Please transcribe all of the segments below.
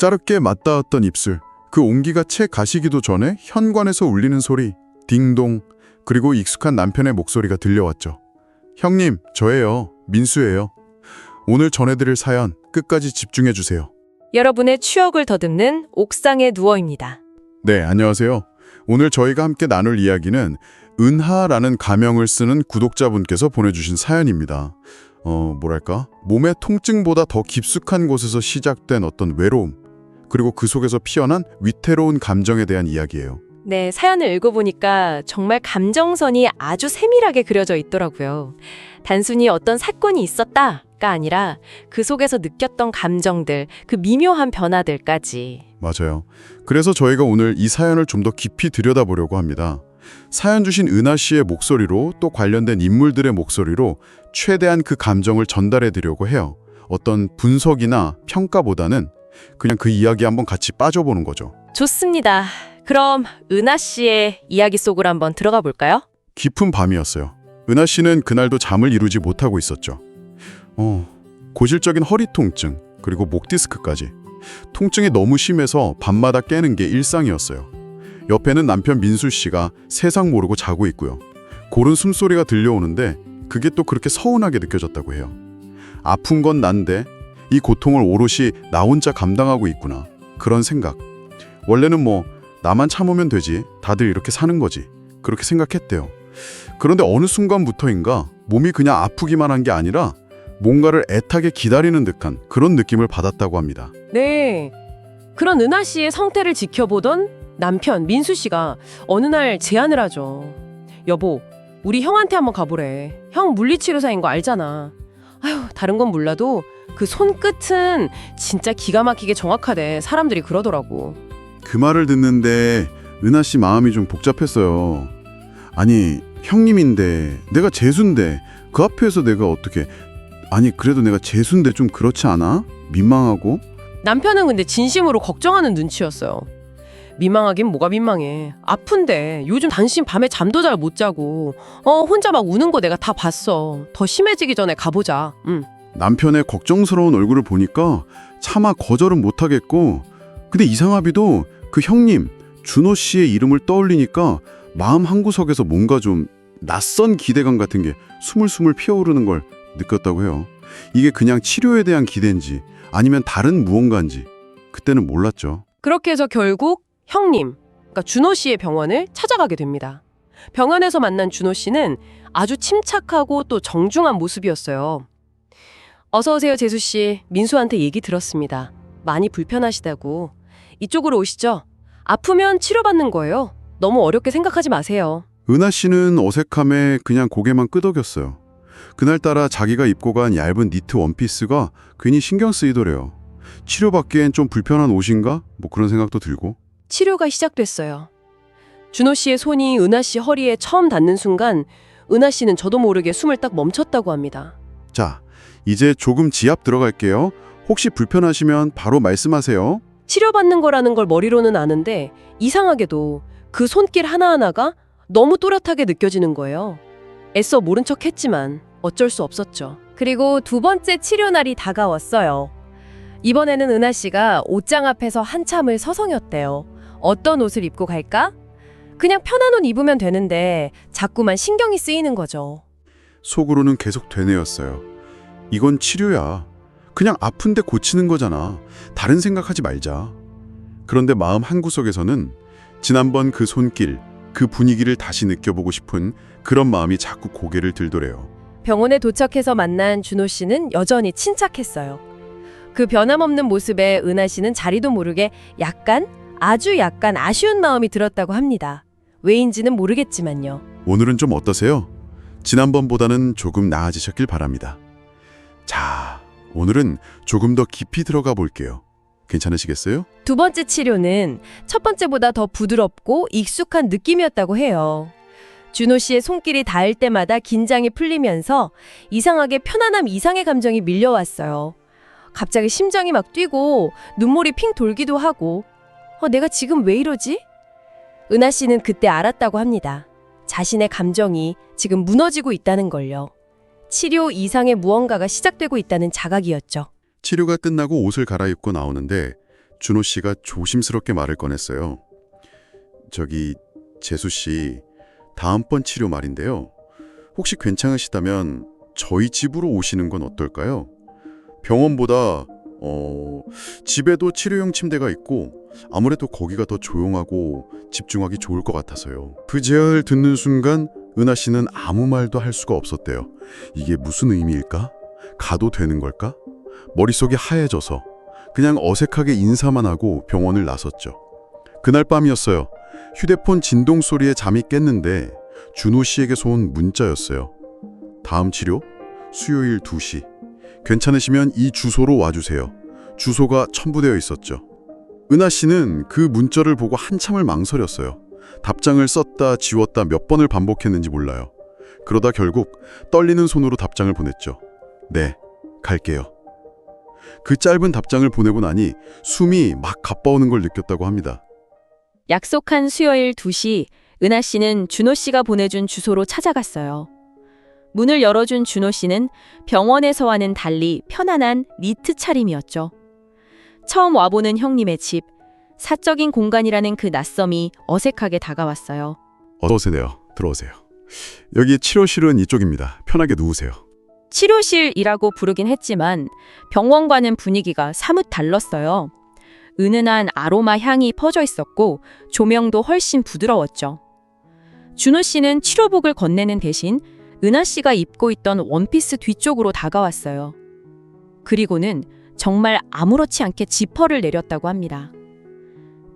짜릅게 맞닿았던 입술, 그 온기가 채 가시기도 전에 현관에서 울리는 소리, 딩동, 그리고 익숙한 남편의 목소리가 들려왔죠. 형님, 저예요. 민수예요. 오늘 전해드릴 사연 끝까지 집중해주세요. 여러분의 추억을 더듬는 옥상의 누워입니다. 네, 안녕하세요. 오늘 저희가 함께 나눌 이야기는 은하라는 가명을 쓰는 구독자분께서 보내주신 사연입니다. 뭐랄까? 몸의 통증보다 더 깊숙한 곳에서 시작된 어떤 외로움, 그리고 그 속에서 피어난 위태로운 감정에 대한 이야기예요. 네, 사연을 읽어보니까 정말 감정선이 아주 세밀하게 그려져 있더라고요. 단순히 어떤 사건이 있었다가 아니라 그 속에서 느꼈던 감정들, 그 미묘한 변화들까지. 맞아요. 그래서 저희가 오늘 이 사연을 좀 더 깊이 들여다보려고 합니다. 사연 주신 은하 씨의 목소리로 또 관련된 인물들의 목소리로 최대한 그 감정을 전달해 드리려고 해요. 어떤 분석이나 평가보다는 그냥 그 이야기에 한번 같이 빠져보는 거죠. 좋습니다. 그럼 은하 씨의 이야기 속으로 한번 들어가 볼까요? 깊은 밤이었어요. 은하 씨는 그날도 잠을 이루지 못하고 있었죠. 고질적인 허리 통증, 그리고 목 디스크까지. 통증이 너무 심해서 밤마다 깨는 게 일상이었어요. 옆에는 남편 민수 씨가 세상 모르고 자고 있고요. 고른 숨소리가 들려오는데 그게 또 그렇게 서운하게 느껴졌다고 해요. 아픈 건 난데 이 고통을 오롯이 나 혼자 감당하고 있구나. 그런 생각. 원래는 나만 참으면 되지. 다들 이렇게 사는 거지. 그렇게 생각했대요. 그런데 어느 순간부터인가 몸이 그냥 아프기만 한 게 아니라 뭔가를 애타게 기다리는 듯한 그런 느낌을 받았다고 합니다. 네. 그런 은하 씨의 상태를 지켜보던 남편 민수 씨가 어느 날 제안을 하죠. 여보, 우리 형한테 한번 가보래. 형 물리치료사인 거 알잖아. 아휴, 다른 건 몰라도 그 손끝은 진짜 기가 막히게 정확하대. 사람들이 그러더라고. 그 말을 듣는데 은하 씨 마음이 좀 복잡했어요. 아니, 형님인데 내가 재수인데 그 앞에서 내가 어떻게... 아니, 그래도 내가 재수인데 좀 그렇지 않아? 민망하고? 남편은 근데 진심으로 걱정하는 눈치였어요. 민망하긴 뭐가 민망해. 아픈데 요즘 당신 밤에 잠도 잘 못 자고 혼자 막 우는 거 내가 다 봤어. 더 심해지기 전에 가보자. 남편의 걱정스러운 얼굴을 보니까 차마 거절은 못하겠고, 근데 이상하비도 그 형님 준호 씨의 이름을 떠올리니까 마음 한구석에서 뭔가 좀 낯선 기대감 같은 게 스물스물 피어오르는 걸 느꼈다고 해요. 이게 그냥 치료에 대한 기대인지 아니면 다른 무언가인지 그때는 몰랐죠. 그렇게 해서 결국 형님, 그러니까 준호 씨의 병원을 찾아가게 됩니다. 병원에서 만난 준호 씨는 아주 침착하고 또 정중한 모습이었어요. 어서 오세요, 재수 씨. 민수한테 얘기 들었습니다. 많이 불편하시다고. 이쪽으로 오시죠. 아프면 치료받는 거예요. 너무 어렵게 생각하지 마세요. 은하 씨는 어색함에 그냥 고개만 끄덕였어요. 그날따라 자기가 입고 간 얇은 니트 원피스가 괜히 신경 쓰이더래요. 치료받기엔 좀 불편한 옷인가? 그런 생각도 들고. 치료가 시작됐어요. 준호 씨의 손이 은하 씨 허리에 처음 닿는 순간 은하 씨는 저도 모르게 숨을 딱 멈췄다고 합니다. 자, 이제 조금 지압 들어갈게요. 혹시 불편하시면 바로 말씀하세요. 치료받는 거라는 걸 머리로는 아는데 이상하게도 그 손길 하나하나가 너무 또렷하게 느껴지는 거예요. 애써 모른 척 했지만 어쩔 수 없었죠. 그리고 두 번째 치료 날이 다가왔어요. 이번에는 은하 씨가 옷장 앞에서 한참을 서성였대요. 어떤 옷을 입고 갈까? 그냥 편한 옷 입으면 되는데 자꾸만 신경이 쓰이는 거죠. 속으로는 계속 되뇌었어요. 이건 치료야. 그냥 아픈데 고치는 거잖아. 다른 생각하지 말자. 그런데 마음 한구석에서는 지난번 그 손길, 그 분위기를 다시 느껴보고 싶은 그런 마음이 자꾸 고개를 들더래요. 병원에 도착해서 만난 준호 씨는 여전히 침착했어요. 그 변함없는 모습에 은하 씨는 자리도 모르게 아주 약간 아쉬운 마음이 들었다고 합니다. 왜인지는 모르겠지만요. 오늘은 좀 어떠세요? 지난번보다는 조금 나아지셨길 바랍니다. 자, 오늘은 조금 더 깊이 들어가 볼게요. 괜찮으시겠어요? 두 번째 치료는 첫 번째보다 더 부드럽고 익숙한 느낌이었다고 해요. 준호 씨의 손길이 닿을 때마다 긴장이 풀리면서 이상하게 편안함 이상의 감정이 밀려왔어요. 갑자기 심장이 막 뛰고 눈물이 핑 돌기도 하고 내가 지금 왜 이러지? 은하 씨는 그때 알았다고 합니다. 자신의 감정이 지금 무너지고 있다는 걸요. 치료 이상의 무언가가 시작되고 있다는 자각이었죠. 치료가 끝나고 옷을 갈아입고 나오는데 준호 씨가 조심스럽게 말을 꺼냈어요. 저기 재수 씨, 다음번 치료 말인데요. 혹시 괜찮으시다면 저희 집으로 오시는 건 어떨까요? 병원보다 집에도 치료용 침대가 있고 아무래도 거기가 더 조용하고 집중하기 좋을 것 같아서요. 그 제안을 듣는 순간 은하 씨는 아무 말도 할 수가 없었대요. 이게 무슨 의미일까? 가도 되는 걸까? 머릿속이 하얘져서 그냥 어색하게 인사만 하고 병원을 나섰죠. 그날 밤이었어요. 휴대폰 진동 소리에 잠이 깼는데 준호 씨에게서 온 문자였어요. 다음 치료? 수요일 2시. 괜찮으시면 이 주소로 와주세요. 주소가 첨부되어 있었죠. 은하 씨는 그 문자를 보고 한참을 망설였어요. 답장을 썼다 지웠다 몇 번을 반복했는지 몰라요. 그러다 결국 떨리는 손으로 답장을 보냈죠. 네, 갈게요. 그 짧은 답장을 보내고 나니 숨이 막 가빠오는 걸 느꼈다고 합니다. 약속한 수요일 2시, 은하 씨는 준호 씨가 보내준 주소로 찾아갔어요. 문을 열어준 준호 씨는 병원에서와는 달리 편안한 니트 차림이었죠. 처음 와보는 형님의 집, 사적인 공간이라는 그 낯섦이 어색하게 다가왔어요. 어서 오세요. 들어오세요. 여기 치료실은 이쪽입니다. 편하게 누우세요. 치료실이라고 부르긴 했지만 병원과는 분위기가 사뭇 달랐어요. 은은한 아로마 향이 퍼져 있었고 조명도 훨씬 부드러웠죠. 준호 씨는 치료복을 건네는 대신 은하 씨가 입고 있던 원피스 뒤쪽으로 다가왔어요. 그리고는 정말 아무렇지 않게 지퍼를 내렸다고 합니다.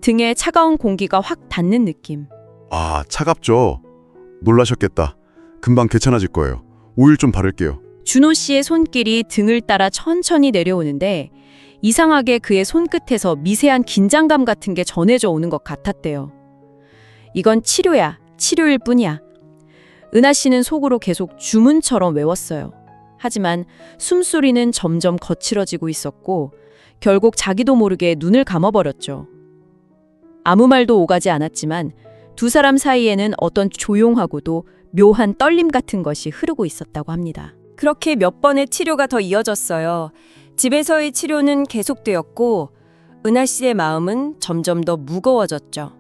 등에 차가운 공기가 확 닿는 느낌. 아, 차갑죠? 놀라셨겠다. 금방 괜찮아질 거예요. 오일 좀 바를게요. 준호 씨의 손길이 등을 따라 천천히 내려오는데 이상하게 그의 손끝에서 미세한 긴장감 같은 게 전해져 오는 것 같았대요. 이건 치료야, 치료일 뿐이야. 은하 씨는 속으로 계속 주문처럼 외웠어요. 하지만 숨소리는 점점 거칠어지고 있었고 결국 자기도 모르게 눈을 감아버렸죠. 아무 말도 오가지 않았지만 두 사람 사이에는 어떤 조용하고도 묘한 떨림 같은 것이 흐르고 있었다고 합니다. 그렇게 몇 번의 치료가 더 이어졌어요. 집에서의 치료는 계속되었고 은하 씨의 마음은 점점 더 무거워졌죠.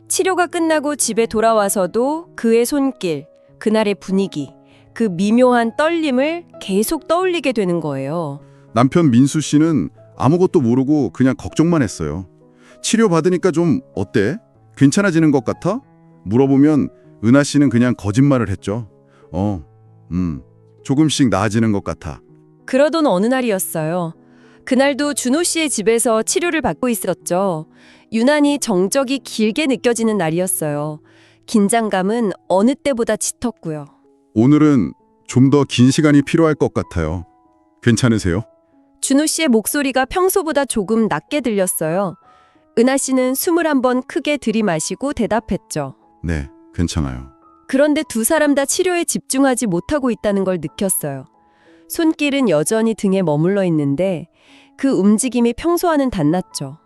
치료가 끝나고 집에 돌아와서도 그의 손길, 그날의 분위기, 그 미묘한 떨림을 계속 떠올리게 되는 거예요. 남편 민수 씨는 아무것도 모르고 그냥 걱정만 했어요. 치료 받으니까 좀 어때? 괜찮아지는 것 같아? 물어보면 은하 씨는 그냥 거짓말을 했죠. 조금씩 나아지는 것 같아. 그러던 어느 날이었어요. 그날도 준호 씨의 집에서 치료를 받고 있었죠. 유난히 정적이 길게 느껴지는 날이었어요. 긴장감은 어느 때보다 짙었고요. 오늘은 좀 더 긴 시간이 필요할 것 같아요. 괜찮으세요? 준호 씨의 목소리가 평소보다 조금 낮게 들렸어요. 은하 씨는 숨을 한번 크게 들이마시고 대답했죠. 네, 괜찮아요. 그런데 두 사람 다 치료에 집중하지 못하고 있다는 걸 느꼈어요. 손길은 여전히 등에 머물러 있는데 그 움직임이 평소와는 달랐죠.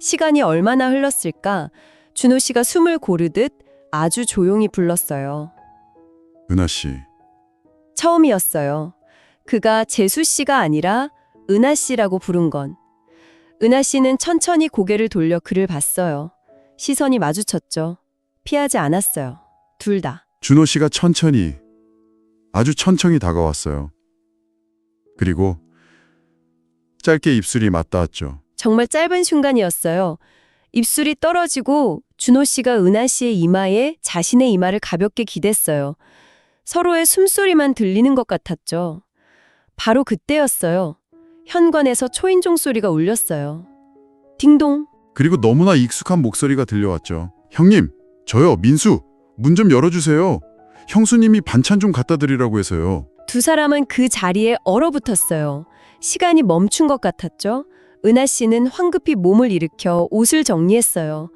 시간이 얼마나 흘렀을까? 준호 씨가 숨을 고르듯 아주 조용히 불렀어요. 은하 씨. 처음이었어요. 그가 재수 씨가 아니라 은하 씨라고 부른 건. 은하 씨는 천천히 고개를 돌려 그를 봤어요. 시선이 마주쳤죠. 피하지 않았어요. 둘 다. 준호 씨가 천천히, 아주 천천히 다가왔어요. 그리고 짧게 입술이 맞닿았죠. 정말 짧은 순간이었어요. 입술이 떨어지고 준호 씨가 은하 씨의 이마에 자신의 이마를 가볍게 기댔어요. 서로의 숨소리만 들리는 것 같았죠. 바로 그때였어요. 현관에서 초인종 소리가 울렸어요. 딩동. 그리고 너무나 익숙한 목소리가 들려왔죠. 형님, 저요, 민수. 문 좀 열어주세요. 형수님이 반찬 좀 갖다 드리라고 해서요. 두 사람은 그 자리에 얼어붙었어요. 시간이 멈춘 것 같았죠. 은하 씨는 황급히 몸을 일으켜 옷을 정리했어요.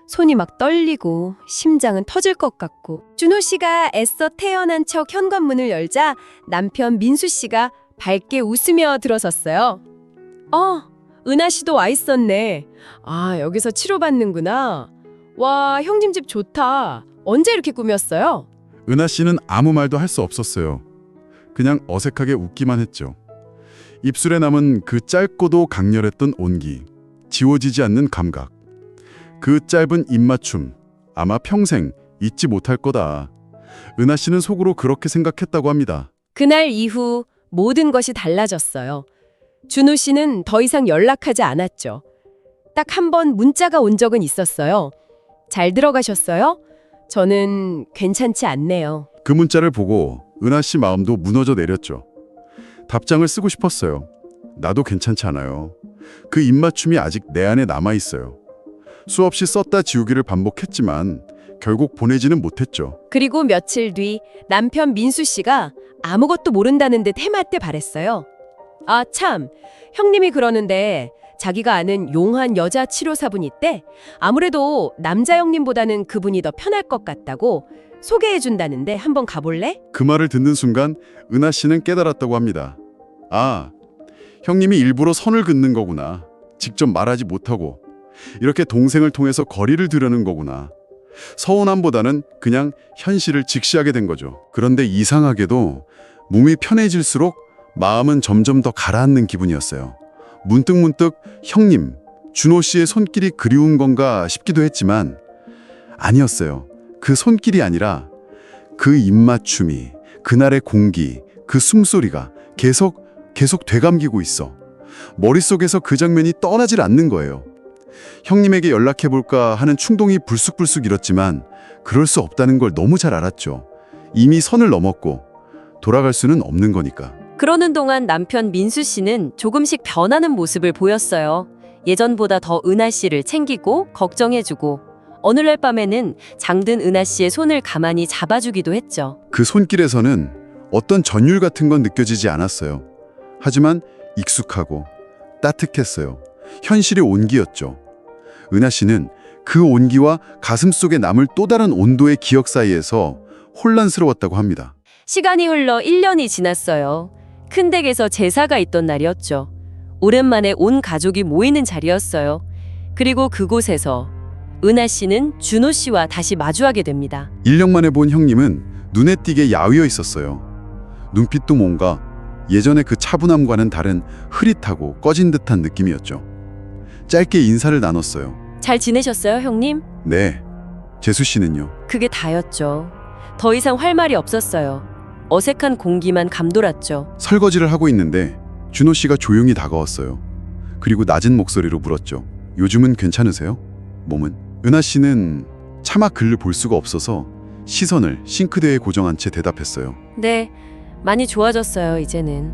손이 막 떨리고 심장은 터질 것 같고. 준호 씨가 애써 태연한 척 현관문을 열자 남편 민수 씨가 밝게 웃으며 들어섰어요. 은하 씨도 와 있었네. 아, 여기서 치료받는구나. 와, 형님 집 좋다. 언제 이렇게 꾸몄어요? 은하 씨는 아무 말도 할 수 없었어요. 그냥 어색하게 웃기만 했죠. 입술에 남은 그 짧고도 강렬했던 온기. 지워지지 않는 감각. 그 짧은 입맞춤, 아마 평생 잊지 못할 거다. 은하 씨는 속으로 그렇게 생각했다고 합니다. 그날 이후 모든 것이 달라졌어요. 준호 씨는 더 이상 연락하지 않았죠. 딱 한 번 문자가 온 적은 있었어요. 잘 들어가셨어요? 저는 괜찮지 않네요. 그 문자를 보고 은하 씨 마음도 무너져 내렸죠. 답장을 쓰고 싶었어요. 나도 괜찮지 않아요. 그 입맞춤이 아직 내 안에 남아 있어요. 수없이 썼다 지우기를 반복했지만 결국 보내지는 못했죠. 그리고 며칠 뒤 남편 민수 씨가 아무것도 모른다는 듯 해맑게 말했어요. 아, 참. 형님이 그러는데 자기가 아는 용한 여자 치료사분 있대. 아무래도 남자 형님보다는 그분이 더 편할 것 같다고 소개해준다는데 한번 가볼래? 그 말을 듣는 순간 은하 씨는 깨달았다고 합니다. 아, 형님이 일부러 선을 긋는 거구나. 직접 말하지 못하고 이렇게 동생을 통해서 거리를 두려는 거구나. 서운함보다는 그냥 현실을 직시하게 된 거죠. 그런데 이상하게도 몸이 편해질수록 마음은 점점 더 가라앉는 기분이었어요. 문득문득 형님, 준호 씨의 손길이 그리운 건가 싶기도 했지만 아니었어요. 그 손길이 아니라 그 입맞춤이, 그날의 공기, 그 숨소리가 계속 되감기고 있어. 머릿속에서 그 장면이 떠나질 않는 거예요. 형님에게 연락해볼까 하는 충동이 불쑥불쑥 일었지만 그럴 수 없다는 걸 너무 잘 알았죠. 이미 선을 넘었고 돌아갈 수는 없는 거니까. 그러는 동안 남편 민수 씨는 조금씩 변하는 모습을 보였어요. 예전보다 더 은하 씨를 챙기고 걱정해주고 어느 날 밤에는 장든 은하 씨의 손을 가만히 잡아주기도 했죠. 그 손길에서는 어떤 전율 같은 건 느껴지지 않았어요. 하지만 익숙하고 따뜻했어요. 현실의 온기였죠. 은하 씨는 그 온기와 가슴속에 남을 또 다른 온도의 기억 사이에서 혼란스러웠다고 합니다. 시간이 흘러 1년이 지났어요. 큰 댁에서 제사가 있던 날이었죠. 오랜만에 온 가족이 모이는 자리였어요. 그리고 그곳에서 은하 씨는 준호 씨와 다시 마주하게 됩니다. 1년 만에 본 형님은 눈에 띄게 야위어 있었어요. 눈빛도 뭔가 예전의 그 차분함과는 다른 흐릿하고 꺼진 듯한 느낌이었죠. 짧게 인사를 나눴어요. 잘 지내셨어요, 형님? 네, 재수 씨는요? 그게 다였죠. 더 이상 할 말이 없었어요. 어색한 공기만 감돌았죠. 설거지를 하고 있는데 준호 씨가 조용히 다가왔어요. 그리고 낮은 목소리로 물었죠. 요즘은 괜찮으세요? 몸은? 은하 씨는 차마 그를 볼 수가 없어서 시선을 싱크대에 고정한 채 대답했어요. 네, 많이 좋아졌어요, 이제는.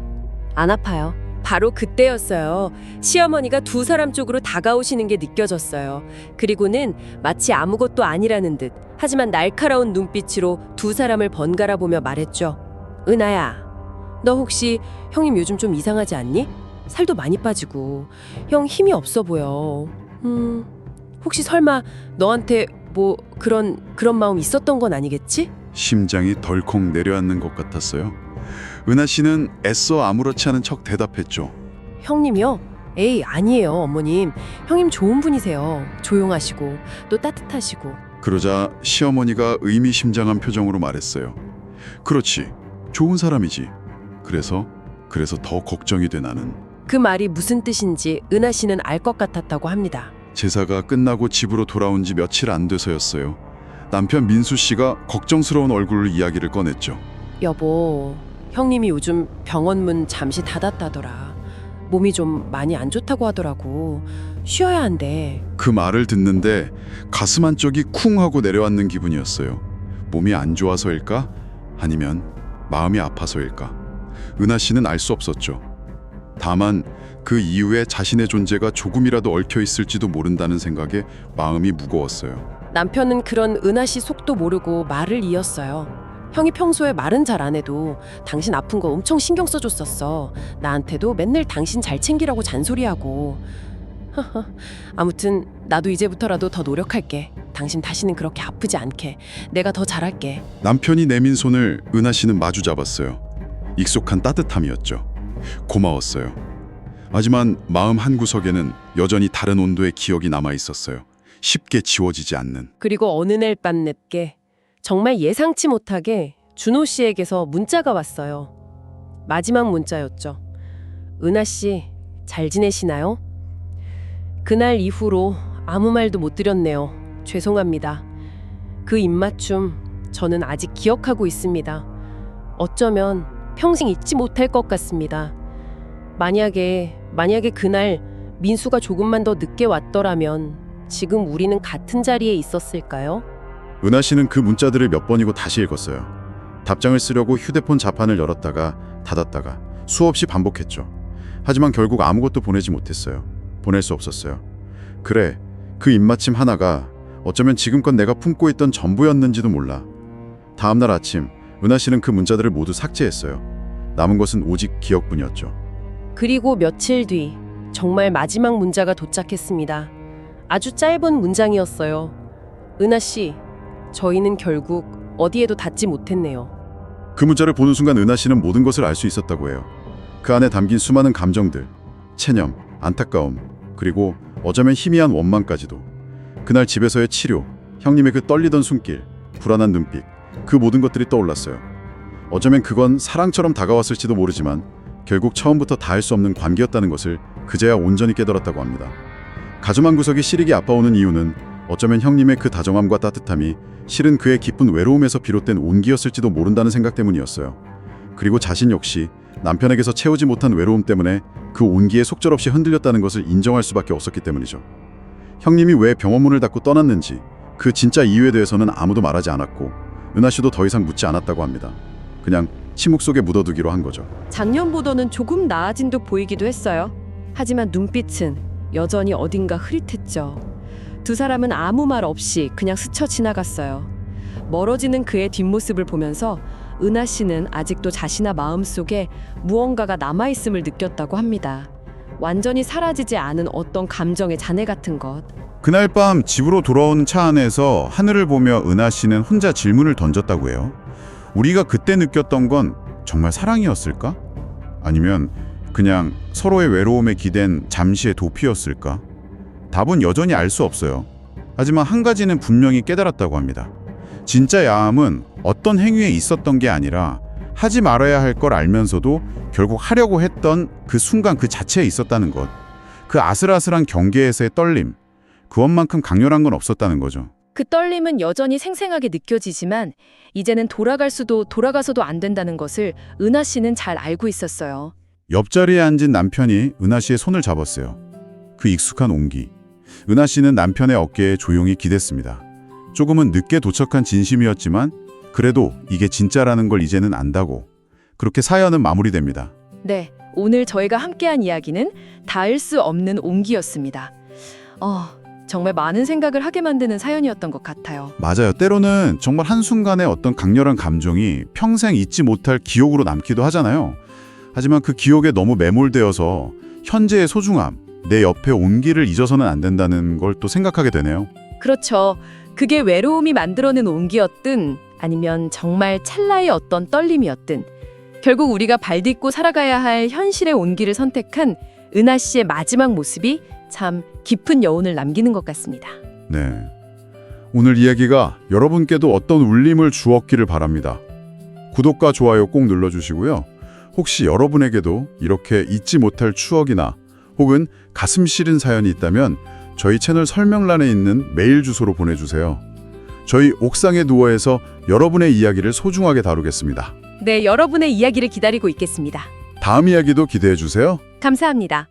안 아파요. 바로 그때였어요. 시어머니가 두 사람 쪽으로 다가오시는 게 느껴졌어요. 그리고는 마치 아무것도 아니라는 듯 하지만 날카로운 눈빛으로 두 사람을 번갈아 보며 말했죠. 은하야, 너 혹시 형님 요즘 좀 이상하지 않니? 살도 많이 빠지고 형 힘이 없어 보여. 혹시 설마 너한테 뭐 그런 마음 있었던 건 아니겠지? 심장이 덜컥 내려앉는 것 같았어요. 은하 씨는 애써 아무렇지 않은 척 대답했죠. 형님이요? 에이, 아니에요, 어머님. 형님 좋은 분이세요. 조용하시고 또 따뜻하시고. 그러자 시어머니가 의미심장한 표정으로 말했어요. 그렇지, 좋은 사람이지. 그래서 더 걱정이 돼 나는. 그 말이 무슨 뜻인지 은하 씨는 알 것 같았다고 합니다. 제사가 끝나고 집으로 돌아온 지 며칠 안 돼서였어요. 남편 민수 씨가 걱정스러운 얼굴로 이야기를 꺼냈죠. 여보, 형님이 요즘 병원 문 잠시 닫았다더라. 몸이 좀 많이 안 좋다고 하더라고. 쉬어야 한대. 그 말을 듣는데 가슴 한쪽이 쿵 하고 내려앉는 기분이었어요. 몸이 안 좋아서일까? 아니면 마음이 아파서일까? 은하 씨는 알 수 없었죠. 다만 그 이후에 자신의 존재가 조금이라도 얽혀 있을지도 모른다는 생각에 마음이 무거웠어요. 남편은 그런 은하 씨 속도 모르고 말을 이었어요. 형이 평소에 말은 잘 안 해도 당신 아픈 거 엄청 신경 써줬었어. 나한테도 맨날 당신 잘 챙기라고 잔소리하고. 아무튼 나도 이제부터라도 더 노력할게. 당신 다시는 그렇게 아프지 않게. 내가 더 잘할게. 남편이 내민 손을 은하 씨는 마주 잡았어요. 익숙한 따뜻함이었죠. 고마웠어요. 하지만 마음 한구석에는 여전히 다른 온도의 기억이 남아 있었어요. 쉽게 지워지지 않는. 그리고 어느 날 밤 늦게 정말 예상치 못하게 준호 씨에게서 문자가 왔어요. 마지막 문자였죠. 은하 씨, 잘 지내시나요? 그날 이후로 아무 말도 못 드렸네요. 죄송합니다. 그 입맞춤 저는 아직 기억하고 있습니다. 어쩌면 평생 잊지 못할 것 같습니다. 만약에 그날 민수가 조금만 더 늦게 왔더라면 지금 우리는 같은 자리에 있었을까요? 은하 씨는 그 문자들을 몇 번이고 다시 읽었어요. 답장을 쓰려고 휴대폰 자판을 열었다가 닫았다가 수없이 반복했죠. 하지만 결국 아무것도 보내지 못했어요. 보낼 수 없었어요. 그래, 그 입맞춤 하나가 어쩌면 지금껏 내가 품고 있던 전부였는지도 몰라. 다음날 아침, 은하 씨는 그 문자들을 모두 삭제했어요. 남은 것은 오직 기억뿐이었죠. 그리고 며칠 뒤 정말 마지막 문자가 도착했습니다. 아주 짧은 문장이었어요. 은하 씨, 저희는 결국 어디에도 닿지 못했네요. 그 문자를 보는 순간 은하 씨는 모든 것을 알 수 있었다고 해요. 그 안에 담긴 수많은 감정들, 체념, 안타까움, 그리고 어쩌면 희미한 원망까지도. 그날 집에서의 치료, 형님의 그 떨리던 손길, 불안한 눈빛, 그 모든 것들이 떠올랐어요. 어쩌면 그건 사랑처럼 다가왔을지도 모르지만 결국 처음부터 다할 수 없는 관계였다는 것을 그제야 온전히 깨달았다고 합니다. 가슴 한구석이 시리게 아파오는 이유는 어쩌면 형님의 그 다정함과 따뜻함이 실은 그의 깊은 외로움에서 비롯된 온기였을지도 모른다는 생각 때문이었어요. 그리고 자신 역시 남편에게서 채우지 못한 외로움 때문에 그 온기에 속절없이 흔들렸다는 것을 인정할 수밖에 없었기 때문이죠. 형님이 왜 병원문을 닫고 떠났는지 그 진짜 이유에 대해서는 아무도 말하지 않았고 은하 씨도 더 이상 묻지 않았다고 합니다. 그냥 침묵 속에 묻어두기로 한 거죠. 작년보다는 조금 나아진 듯 보이기도 했어요. 하지만 눈빛은 여전히 어딘가 흐릿했죠. 두 사람은 아무 말 없이 그냥 스쳐 지나갔어요. 멀어지는 그의 뒷모습을 보면서 은하 씨는 아직도 자신의 마음속에 무언가가 남아있음을 느꼈다고 합니다. 완전히 사라지지 않은 어떤 감정의 잔해 같은 것. 그날 밤 집으로 돌아온 차 안에서 하늘을 보며 은하 씨는 혼자 질문을 던졌다고 해요. 우리가 그때 느꼈던 건 정말 사랑이었을까? 아니면 그냥 서로의 외로움에 기댄 잠시의 도피였을까? 답은 여전히 알 수 없어요. 하지만 한 가지는 분명히 깨달았다고 합니다. 진짜 야함은 어떤 행위에 있었던 게 아니라 하지 말아야 할 걸 알면서도 결국 하려고 했던 그 순간 그 자체에 있었다는 것. 그 아슬아슬한 경계에서의 떨림. 그것만큼 강렬한 건 없었다는 거죠. 그 떨림은 여전히 생생하게 느껴지지만 이제는 돌아가서도 안 된다는 것을 은하 씨는 잘 알고 있었어요. 옆자리에 앉은 남편이 은하 씨의 손을 잡았어요. 그 익숙한 온기. 은하 씨는 남편의 어깨에 조용히 기댔습니다. 조금은 늦게 도착한 진심이었지만 그래도 이게 진짜라는 걸 이제는 안다고. 그렇게 사연은 마무리됩니다. 네, 오늘 저희가 함께한 이야기는 닿을 수 없는 온기였습니다. 정말 많은 생각을 하게 만드는 사연이었던 것 같아요. 맞아요. 때로는 정말 한순간의 어떤 강렬한 감정이 평생 잊지 못할 기억으로 남기도 하잖아요. 하지만 그 기억에 너무 매몰되어서 현재의 소중함, 내 옆에 온기를 잊어서는 안 된다는 걸 또 생각하게 되네요. 그렇죠. 그게 외로움이 만들어낸 온기였든 아니면 정말 찰나의 어떤 떨림이었든 결국 우리가 발딛고 살아가야 할 현실의 온기를 선택한 은하 씨의 마지막 모습이 참 깊은 여운을 남기는 것 같습니다. 네. 오늘 이야기가 여러분께도 어떤 울림을 주었기를 바랍니다. 구독과 좋아요 꼭 눌러주시고요. 혹시 여러분에게도 이렇게 잊지 못할 추억이나 혹은 가슴 시린 사연이 있다면 저희 채널 설명란에 있는 메일 주소로 보내주세요. 저희 옥상에 누워에서 여러분의 이야기를 소중하게 다루겠습니다. 네, 여러분의 이야기를 기다리고 있겠습니다. 다음 이야기도 기대해 주세요. 감사합니다.